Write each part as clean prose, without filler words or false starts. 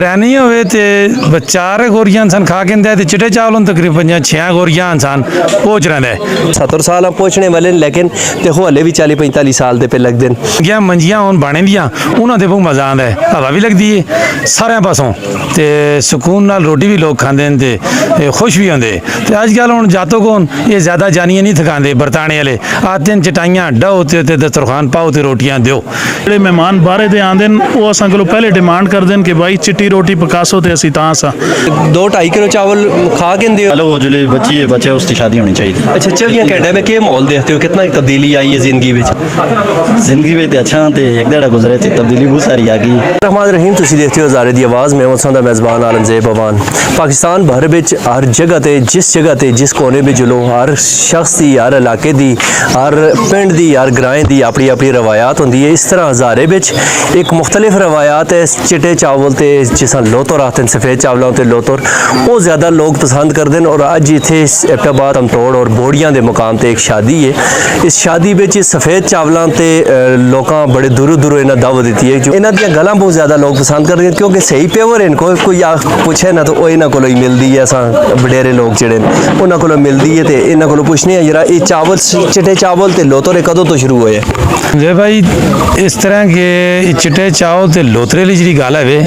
बिरयानी होवे ते 4 गोरियां इंसान खा के इंदे चिट्टे चावल हों तकरीबन 6 गोरियां इंसान पहुँच रहा है 70 साल पहुँचने वाले लेकिन देखो हले भी 40-45 साल पे लगते हैं। क्या मंजियां हों बने दियां उन्होंने बहुत मज़ा आता है, हवा भी लगती है सारे पासों ते सुकून नाल रोटी भी लोग खाते हैं ते खुश भी होंगे। तो अजकल हुण जातो को ये ज़्यादा जानियां नहीं थकाते बरताने वाले आते हैं चटाइयां डो ते दस्तरखान पाओ ते रोटियां दो। ਜਿਹੜੇ ਮਹਿਮਾਨ ਬਾਹਰੇ ਦੇ ਆਉਂਦੇ ਨੇ ਉਹ ਅਸਾਂ ਕੋਲੋਂ ਪਹਿਲੇ ਡਿਮਾਂਡ ਕਰਦੇ ਨੇ ਕਿ ਭਾਈ ਚਿੱਟੀ ਰੋਟੀ ਪਕਾਸੋ ਤੇ ਅਸੀਂ ਤਾਂ ਸਾ 2-2.5 किलो चावल खा के दे। हेलो जो बच्ची है बच्चे उसकी शादी होनी चाहिए। अच्छा 24 घंटे में क्या माहौल देखते हो, कितना तब्दीली आई है जिंदगी में? जिंदगी में अच्छा तो एक डेढ़ गुजरे थे तब्दीली बहुत सारी आ गई। रहमान रहीम तुसी देखते हो हज़ारे दी आवाज़ में दा मेज़बान आलमज़ेब अवान। पाकिस्तान भर विच हर जगह ते जिस जगह ते जिस कोने में जुलो हर शख्स दी हर इलाके दी हर पिंड दी हर ग्राएं दी अपनी अपनी रवायात होंदी है। इस तरह हज़ारे विच एक मुख्तलिफ रवायात है। चिट्टे चावल ते जिस लोतर आते हैं सफ़ेद चावलों ते लोतर वो ज़्यादा लोग पसंद करते हैं। और अज इत्थे एबटाबाद अमतोड़ और बोड़ियां दे मुकाम ते एक शादी है। इस शादी विच सफ़ेद चावलों ते लोकां बड़े दूरों दूरों इन्हें दावत दी है। जो इन्हां दियां गल्लां बहुत ज़्यादा लोग पसंद करते हैं क्योंकि सही प्योर इनको कोई पूछे ना तो वो इन्हां कोलों ही मिलती है। असां वडेरे लोग जिहड़े उन्हां कोलों मिलती है तो इन्हां कोलों पुछने हैं जरा ये चावल चिट्टे चावल ते लोतर कदों तो शुरू होए? जे भाई इस तरह के चिट्टे चावल ते लोतरे ली जी गल है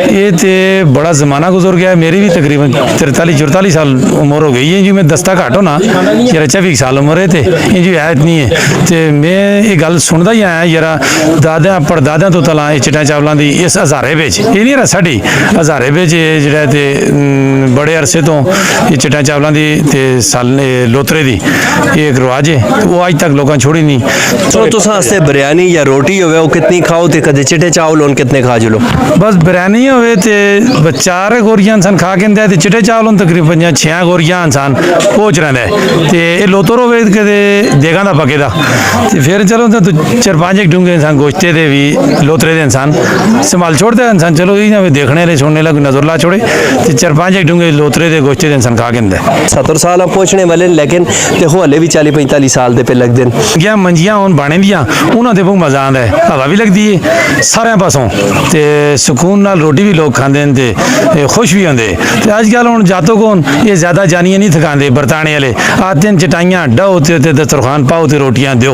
ये तो बड़ा ज़माना गुजर गया है। मेरी भी तकरीबन 43-44 साल उम्र हो गई है जी। मैं दस्ता घट होना जरा 24 साल उम्र है तो जी है इतनी है तो मैं ये गल सुनता ही आया जरा दादा परदादा तो तला चिट्टा चावलों की इस हज़ारे बिच ये नहीं रहा साड़ी हज़ारे बिच जेह्ड़ा ते बड़े अरसे तो ये चिट्टा चावलों की ते साल लोतरे की ये एक रवाज है तो वो अज तक लोगों छोड़ी नहीं। तो तुसां वास्ते बिरयानी या रोटी होवे वो कितनी खाओ तो कदे चिट्टे चावल होन कितने खा जुलो? बस बिरयानी होवे ते 4 गोरियां इंसान खा के इंदे चिट्टे चावल हों तकरीबन 6 गोरियां इंसान पहुँच रहा है तो ये लोतर होवे कदे देगा दा पके दा तो फिर चलो तो 4-5 डूंगे इंसान गोश्ते दे भी लोतरे दे इंसान संभाल छोड़ते हैं इंसान चलो ये ना देखने ले छोड़ने लग नजर ला छोड़े तो 4-5 डूंगे लोतरे दे गोश्ते दे इंसान खा के इंदे 70 साल पहुँचने वाले लेकिन देखो हले भी 40-45 साल पे लगते हैं। क्या मंजियां हों बने दियां उन्होंने बहुत मज़ा आता है, हवा भी लगती है सारे पासों ते सुकून नाल रोटी भी लोग खाते हैं ते खुश भी होंगे। तो अजकल हुण जातो को ये ज़्यादा जानियां नहीं थकाते बरताने वाले आते हैं चटाइयां डो ते दस्तरखान पाओ ते रोटियां दो।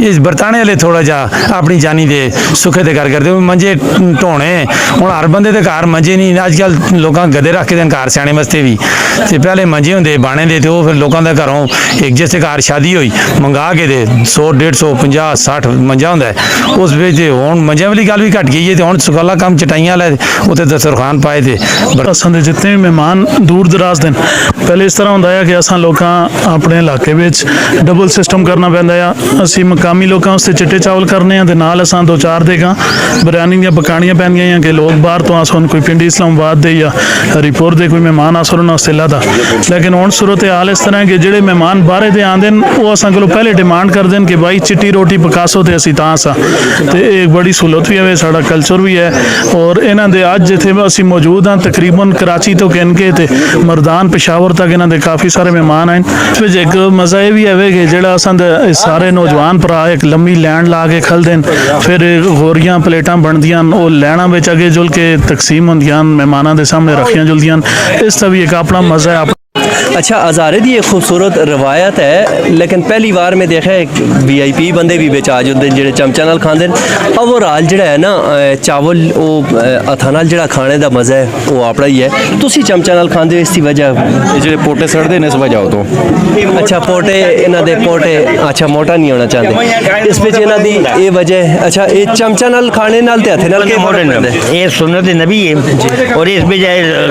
ये बरताने वाले थोड़ा जा अपनी जानी दे सुखे दे करते मंजे ढोने हुण हर बंदे दे घर मंजे नहीं अजकल लोग गदे रख के घर सियाने वास्ते भी तो पहले मंजे होंगे बाणे दे तो फिर लोगों के घरों एक जैसे घर शादी हुई मंगा के दे 100-150 50-60 मंजा होंगे उस बेच हुण मंजियां वाली गल भी घट गई है तो हुण सुखाला काम चटाइयां वाला उत्ते दस्तरखान पाए थे। असां दे जितने भी मेहमान दूर दराज दे पहले इस तरह होंदा है कि असां लोकां अपने इलाके विच डबल सिस्टम करना पैंदा है। असीं मकामी लोकां वास्ते चिट्टे चावल करने हैं ते नाल असां 2-4 देगां बिरयानी दियां पकाणियां पैंदियां हैं कि लोग बाहर तो आसन कोई पिंडी इस्लामाबाद दे या हरीपुर दे कोई मेहमान आसन उन्हां वास्ते लादा। लेकिन हुण सूरत हाल इस तरह कि जेह्ड़े मेहमान बाहरे दे आंदे न वो असां कोलों पहले डिमांड करदे न कि भाई चिट्टी रोटी पकासो ते असीं तां सा ते एक बड़ी सहूलत भी है साडा कल्चर भी है। और इन्हां दे अज जिथे असीं मौजूद हाँ तकरीबन कराची तो कहनके ते मरदान पेशावर तक इन्हां दे काफ़ी सारे मेहमान आए। इस एक मज़ा ये भी है कि जेह्ड़ा असां दे सारे नौजवान भरा एक लंबी लैंड ला के खलदे न फिर गोरियां प्लेटां बनदियां वो लैना बिच अगे जुल के तकसीम होंदियां मेहमानां दे सामने रखियां जुलदियां इसका भी एक अपना मज़ा है। अच्छा हज़ारे की एक खूबसूरत रवायत है लेकिन पहली बार मैं देखा एक VIP बंदे भी बिच आ जाते हैं जो चमचा नाल खाते हैं। ओवरऑल जो है ना चावल वो हथा नाल जो खाने का मज़ा है वो अपना ही है। तुसी चमचा नाल खाते हो इसकी वजह जो पोटे सड़ते हैं इस वजह तो अच्छा पोटे इन्हों दे पोटे अच्छा मोटा नहीं होना चाहते इस बिच इन्हां दी ये वजह। अच्छा ये चमचा नाल खाने नाल ते हथे नाल के मोटे ये सुन्नत नबी है और इस पे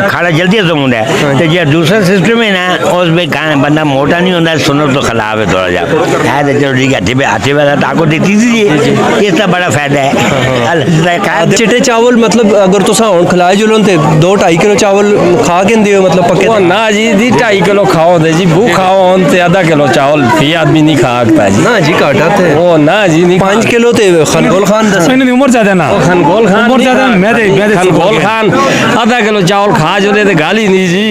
खाना जल्दी खत्म होता है तो जो दूसरा सिस्टम है ना उसमें खाना बंदा मोटा नहीं होता सुन्नत तो खिलाफ है थोड़ा जा है तो चलो ठीक है हाथी वाला ताकत देती थी इसका बड़ा फायदा है। चिट्टे चावल मतलब अगर तुसा हुण खिलाए जुलो ते 2-2.5 किलो चावल खा के दियो मतलब पक्के ना जी 2.5 किलो खाओ दे जी भूख खाओ ते आधा किलो चावल फी आदमी नहीं खा सकता जी ना जी घाटा थे ओ ना जी नहीं 5 किलो ते खनगोल खान दस इन्होंने उम्र ज़्यादा ना खनगोल खान उम्र ज़्यादा मैं खनगोल खान आधा किलो चावल खा जुले ते गाली नहीं जी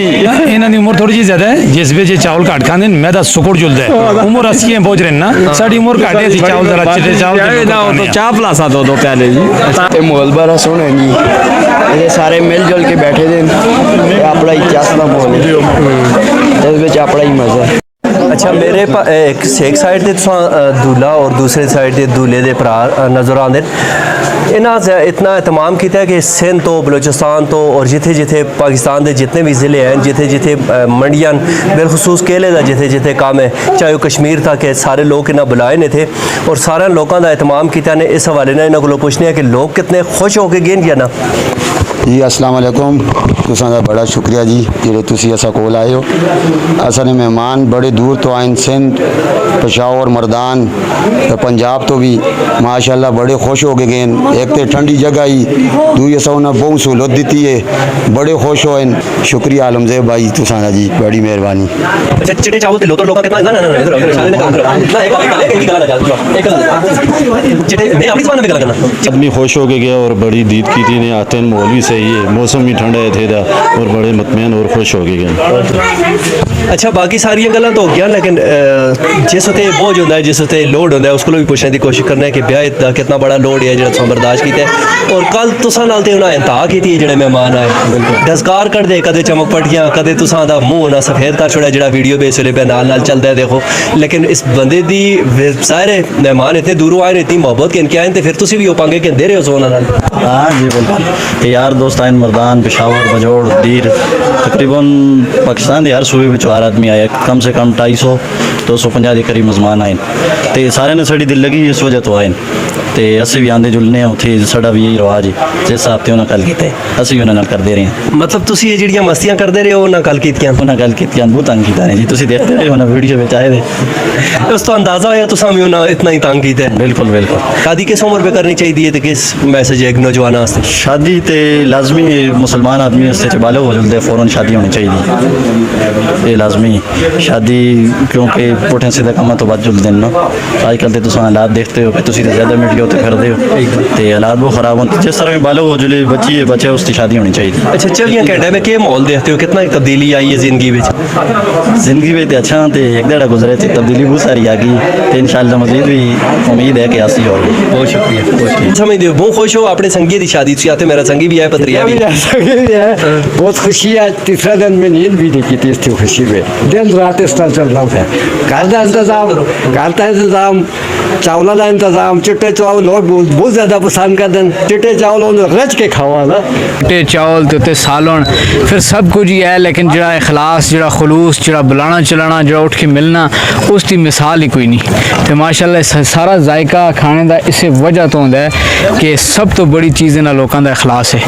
इन्होंने उम्र थोड़ी जी ज़्यादा है जिस वे चावल घट खाते मैदा सुकुड़ जुलता है उम्र 80 पहुंच रहे ना साड़ी उम्र घट है चावल जरा चिट्टे चावल तो चाप ला सा दो प्याले जी मोल बड़ा सोहना जी ये सारे मिलजुल के बैठे थे अपना ही चस का माहौल है इस अपना ही मजा है। अच्छा मेरे एक साइड ते दूल्हा और दूसरी साइड ते दूल्हे दे भरा नज़र आते इन्हें इतना एहतमाम किया है कि सिंध तो बलोचिस्तान तो और जिथे जिथे पाकिस्तान के जितने भी ज़िले हैं जिथे जिथे मंडियां बिलखसूस केले का जिथे जिथे काम है चाहे वह कश्मीर तक है सारे लोग इन्हें बुलाए ने थे और सारे लोगों का एहतमाम किया ने इस हवाले ने इन्होंने को पूछने हैं कि लोग कितने खुश होकर गए या ना। जी अस्सलाम वालेकुम तुसां दा बड़ा शुक्रिया जी जेह्ड़े तुसी असा कोल आए हो असा ने मेहमान बड़े दूर तो आए सिंध पेशावर मरदान पंजाब तो भी माशाल्लाह बड़े खुश हो गए एक तो ठंडी जगह ही दूई असा उन्हें बहुत सहूलत दी है बड़े खुश होए शुक्रिया आलमजेब भाई तुसां दा जी बड़ी मेहरबानी। अच्छा चिट्टे चावल ते लोटो लोका कितना ना ना इधर चिट्टे मैं अपनी ज़बान में गल करना आदमी खुश हो के गया और बड़ी दीद की थी ने आते हैं माहौल भी सही है मौसम भी ठंडा है थे दा और बड़े मतमैन और खुश हो के गए। अच्छा बाकी सारी गल्लां तो हो गया लेकिन जिस उते बोझ होता है जिस उते लोड होता है उसको भी पूछने की कोशिश करना है कि ब्याह दा कितना बड़ा लोड है जो बर्दाश्त किया है और कल तुसां नाल ते उन्हें इंतहा की थी जो मेहमान आए दसकार कर दे कदे चमक पटियां कदे तुसां दा मुंह होना सफेद कर छोड़ा जो वीडियो बेस वेले पे नाल नाल चलता है देखो लेकिन इस बंदे दी सारे मेहमान इतने दूरों आए इतनी मोहब्बत के आए तो फिर तुसी भी हो पाएंगे कि दे रहे हो सोना नाल। हाँ जी बिल्कुल यार दोस्त आए मरदान पेशावर बजोड़ दीर तकरीबन पाकिस्तान के हर सूबे में 4 आदमी आए कम से कम 250 के करीब मेहमान आए तो सारे ने साड़ी दिल लगी इस वजह तो आए तो असं भी आंदे जुलने उत्थे साड़ा भी यही रिवाज है जिस हिसाब से उन्हें कल किया असं भी उन्होंने करते रहे हैं। मतलब तुसी ये जिहड़ियां मस्तियां करते रहे हो उन्हें कल कीतियां उन्हें कल कीतियां बहुत तंग किया जी तुसी देखते रहे उन्हें वीडियो में आए थे उस तो अंदाजा होया तुसां भी उन्हें इतना ही तंग किया है। बिल्कुल बिल्कुल शादी किस उम्र पे करनी चाहिए तो किस मैसेज है एक नौजवान वास्ते शादी तो लाजमी मुसलमान आदमी उससे बालग हो जाते फ़ौरन शादी होनी चाहिए ये लाजमी शादी क्योंकि पुठे सीधे काम तो बच जुलते ना आजकल तो तुम हालात देखते हो कि तुम ज़्यादा मीडिया उत्ते फिरते हो तो हालात बहुत ख़राब होते जिस तरह भी बालग हो जुले बच्ची है बच्चे उसकी शादी होनी चाहिए। अच्छा 24 घंटे में क्या माहौल देखते हो कितना तब्दीली आई है जिंदगी में तो अच्छा तो एक डेढ़ गुजरे थे तब्दीली बहुत सारी आ गई तो इंशाल्लाह मज़ीद भी उम्मीद है कि आसी होगी। बहुत शुक्रिया समझते हो बहुत खुश हो अपने संगी की शादी आते मेरा संगी भी है पत्रिया भी है बहुत खुशी है तीसरा दिन में नींद भी नहीं की थी इसकी खुशी में दिन रात इस तरह चल रहा है घर का इंतजाम चावलों का इंतजाम चिट्टे चावल लोग बहुत ज़्यादा पसंद करते हैं चिट्टे चावल उन्हें रच के खावा ना चिट्टे चावल ते उत्ते सालन फिर सब कुछ ही है लेकिन जरा इखलास जरा खलूस जरा बुलाना चलाना जरा उठ के मिलना उसकी मिसाल ही कोई नहीं तो माशाल्लाह सारा जायका खाने का इस वजह तो होता है कि सब तो बड़ी चीज़ ना लोगों का इखलास है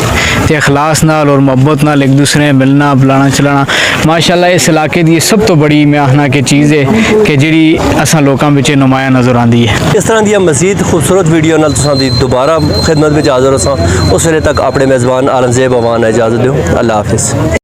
तो इखलास नाल और मोहब्बत नाल एक दूसरे मिलना बुलाना चलाना माशाल्लाह इस इलाके की सब तो बड़ी मैं आखना कि चीज़ है कि जी असा लोगों में नुमाया नज़र आती है। इस तरह की मजीद खूबसूरत वीडियो नाल तुसां दी दोबारा खिदमत में हाज़र होसां उस वेले तक अपने मेज़बान आलमज़ेब अवान इजाज़त दो अल्लाह हाफिज़।